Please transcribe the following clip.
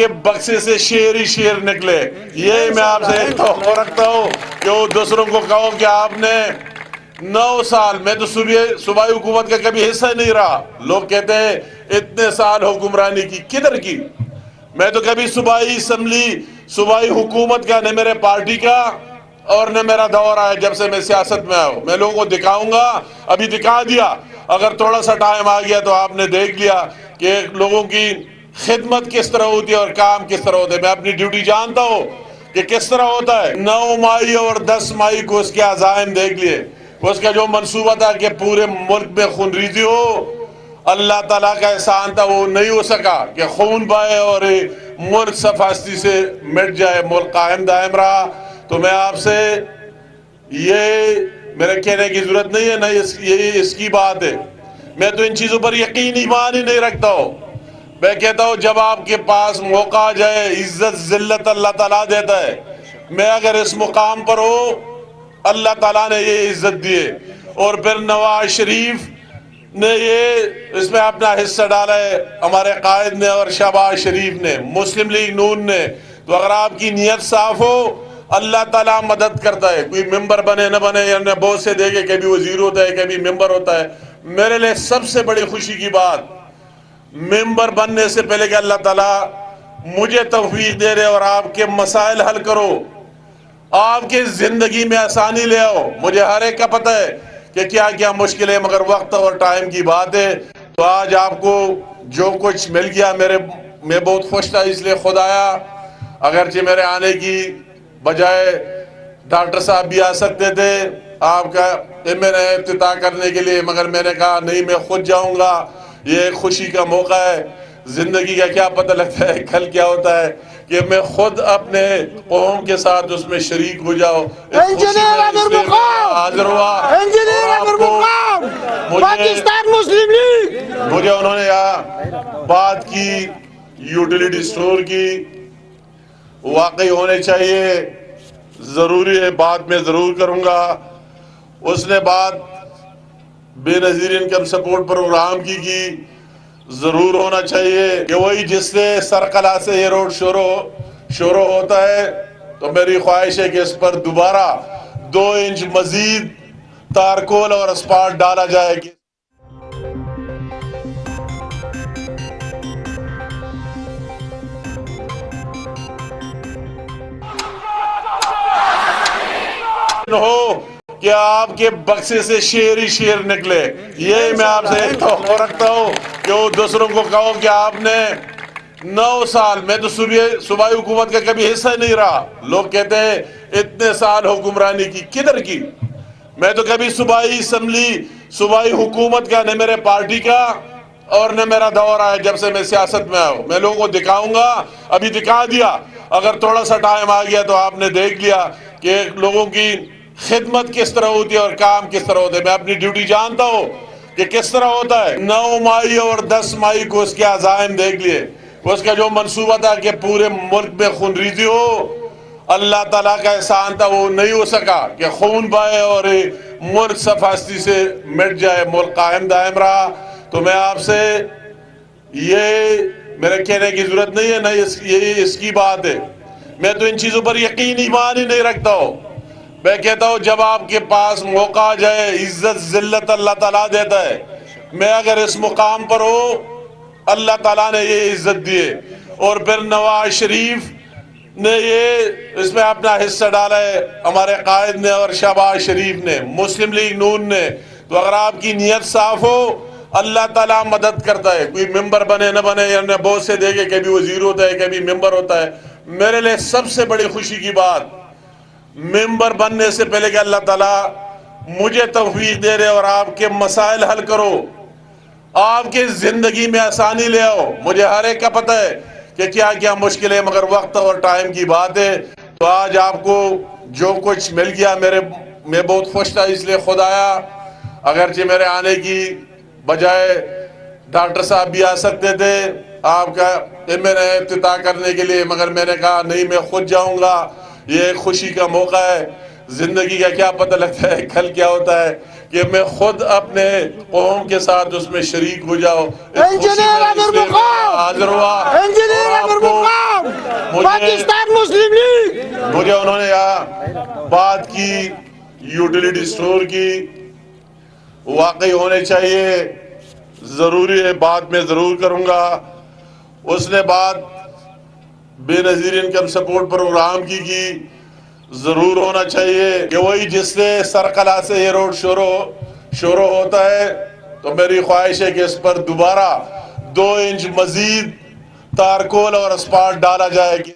کے بکسے سے شیر ہی شیر نکلے. یہ میں آپ سے ایک توقع رکھتا ہوں کہ وہ دوسروں کو کہو کہ آپ نے 9 سال، میں تو صوبائی حکومت کا کبھی حصہ نہیں رہا. لوگ کہتے ہیں اتنے سال حکمرانی کی، کدھر کی؟ میں تو کبھی صوبائی اسمبلی، صوبائی حکومت کا، نہ میرے پارٹی کا اور نہ میرا دور آیا جب سے میں سیاست میں آیا ہوں. میں لوگوں کو دکھاؤں گا، ابھی دکھا دیا. اگر تھوڑا سا ٹائم آ گیا تو آپ نے دیکھ لیا کہ لوگوں کی خدمت کس طرح ہوتی ہے اور کام کس طرح ہوتے ہیں. میں اپنی ڈیوٹی جانتا ہوں کہ کس طرح ہوتا ہے. 9 مئی اور 10 مئی کو اس کے عزائم دیکھ لیے. اس کا جو منصوبہ تھا کہ پورے ملک میں خون ریزی ہو، اللہ تعالیٰ کا احسان تھا، وہ نہیں ہو سکا کہ خون بہے اور ملک صف ہستی سے مٹ جائے، ملک قائم دائم رہا. تو میں آپ سے یہ میرے کہنے کی ضرورت نہیں ہے، نہ یہ اس کی بات ہے. میں تو ان چیزوں پر یقین ایمان ہی نہیں رکھتا ہوں. میں کہتا ہوں جب آپ کے پاس موقع آ جائے، عزت ذلت اللہ تعالیٰ دیتا ہے. میں اگر اس مقام پر ہوں، اللہ تعالیٰ نے یہ عزت دیے، اور پھر نواز شریف نے یہ اس میں اپنا حصہ ڈالا ہے، ہمارے قائد نے اور شہباز شریف نے، مسلم لیگ نون نے. تو اگر آپ کی نیت صاف ہو، اللہ تعالیٰ مدد کرتا ہے. کوئی ممبر بنے نہ بنے، یا نہ بہت سے دے گے، کبھی وزیر ہوتا ہے، کبھی ممبر ہوتا ہے. میرے لئے سب سے بڑی خوشی کی بات، ممبر بننے سے پہلے کہ اللہ تعالیٰ مجھے توفیق دے رہے اور آپ کے مسائل حل کرو، آپ کے زندگی میں آسانی لے آؤ. مجھے ہر ایک کا پتہ ہے کہ کیا کیا مشکل ہے، مگر وقت اور ٹائم کی بات ہے. تو آج آپ کو جو کچھ مل گیا، میں بہت خوش تھا، اس لیے خود آیا. اگرچہ میرے آنے کی بجائے ڈاکٹر صاحب بھی آ سکتے تھے آپ کا افتتاح کرنے کے لیے، مگر میں نے کہا نہیں، میں خود جاؤں گا. یہ ایک خوشی کا موقع ہے. زندگی کا کیا پتہ لگتا ہے کل کیا ہوتا ہے، کہ میں خود اپنے قوم کے ساتھ اس میں شریک ہو جاؤ. انجینئر عامر مقام، حاضر ہوا. انجینئر عامر مقام، پاکستان مسلم لیگ. مجھے انہوں نے یہاں بات کی یوٹیلیٹی سٹور کی، واقعی ہونے چاہیے، ضروری ہے، بات میں ضرور کروں گا. اس نے بات بے نظیر انکم سپورٹ پروگرام کی ضرور ہونا چاہیے، کہ وہی جس سے سرقلعہ سے یہ روڈ شروع ہوتا ہے. تو میری خواہش ہے کہ اس پر دوبارہ 2 انچ مزید تارکول اور اسپالٹ ڈالا جائے گی. ہو کہ آپ کے بکسے سے شیر ہی شیر نکلے. یہ میں آپ سے ایک توقع رکھتا ہوں کہ وہ دوسروں کو کہو کہ آپ نے 9 سال، میں تو صوبائی حکومت کا کبھی حصہ نہیں رہا. لوگ کہتے ہیں اتنے سال حکمرانی کی، کدھر کی؟ میں تو کبھی صوبائی اسمبلی، صوبائی حکومت کا، نہ میرے پارٹی کا اور نہ میرا دور آیا جب سے میں سیاست میں آیا ہوں. میں لوگوں کو دکھاؤں گا، ابھی دکھا دیا. اگر تھوڑا سا ٹائم آ گیا تو آپ نے دیکھ لیا کہ لوگوں کی خدمت کس طرح ہوتی ہے اور کام کس طرح ہوتے ہیں. میں اپنی ڈیوٹی جانتا ہوں کہ کس طرح ہوتا ہے. 9 مئی اور 10 مئی کو اس کے عزائم دیکھ لیے. اس کا جو منصوبہ تھا کہ پورے ملک میں خون ریزی ہو، اللہ تعالیٰ کا احسان تھا، وہ نہیں ہو سکا کہ خون بہے اور ملک صف ہستی سے مٹ جائے، ملک قائم دائم رہا. تو میں آپ سے یہ میرے کہنے کی ضرورت نہیں ہے، نہ یہ اس کی بات ہے. میں تو ان چیزوں پر یقین ایمان ہی نہیں رکھتا ہوں. میں کہتا ہوں جب آپ کے پاس موقع آ جائے، عزت ذلت اللہ تعالیٰ دیتا ہے. میں اگر اس مقام پر ہوں، اللہ تعالیٰ نے یہ عزت دیے، اور پھر نواز شریف نے یہ اس میں اپنا حصہ ڈالا ہے، ہمارے قائد نے اور شہباز شریف نے، مسلم لیگ نون نے. تو اگر آپ کی نیت صاف ہو، اللہ تعالیٰ مدد کرتا ہے. کوئی ممبر بنے نہ بنے، یا نہ بہت سے دے گے، کبھی وزیر ہوتا ہے، کبھی ممبر ہوتا ہے. میرے لئے سب سے بڑی خوشی کی بات، ممبر بننے سے پہلے کہ اللہ تعالیٰ مجھے توفیق دے رہے اور آپ کے مسائل حل کرو، آپ کے زندگی میں آسانی لے آؤ. مجھے ہر ایک کا پتہ ہے کہ کیا کیا مشکل ہے، مگر وقت اور ٹائم کی بات ہے. تو آج آپ کو جو کچھ مل گیا، میں بہت خوش تھا، اس لیے خود آیا. اگرچہ میرے آنے کی بجائے ڈاکٹر صاحب بھی آ سکتے تھے آپ کا افتتاح کرنے کے لیے، مگر میں نے کہا نہیں، میں خود جاؤں گا. یہ ایک خوشی کا موقع ہے. زندگی کا کیا پتہ لگتا ہے کل کیا ہوتا ہے، کہ میں خود اپنے قوم کے ساتھ اس میں شریک ہو جاؤ. انجینئر عامر مقام حاضر ہوا. انجینئر عامر مقام پاکستان مسلم لیگ. مجھے انہوں نے یہاں بات کی یوٹیلیٹی سٹور کی، واقعی ہونے چاہیے، ضروری ہے، بات میں ضرور کروں گا. اس نے بات بے نظیر انکم سپورٹ پروگرام کی ضرور ہونا چاہیے کہ وہی جس سے سرکلہ سے یہ روڈ شروع ہوتا ہے. تو میری خواہش ہے کہ اس پر دوبارہ 2 انچ مزید تارکول اور اسپالٹ ڈالا جائے گی.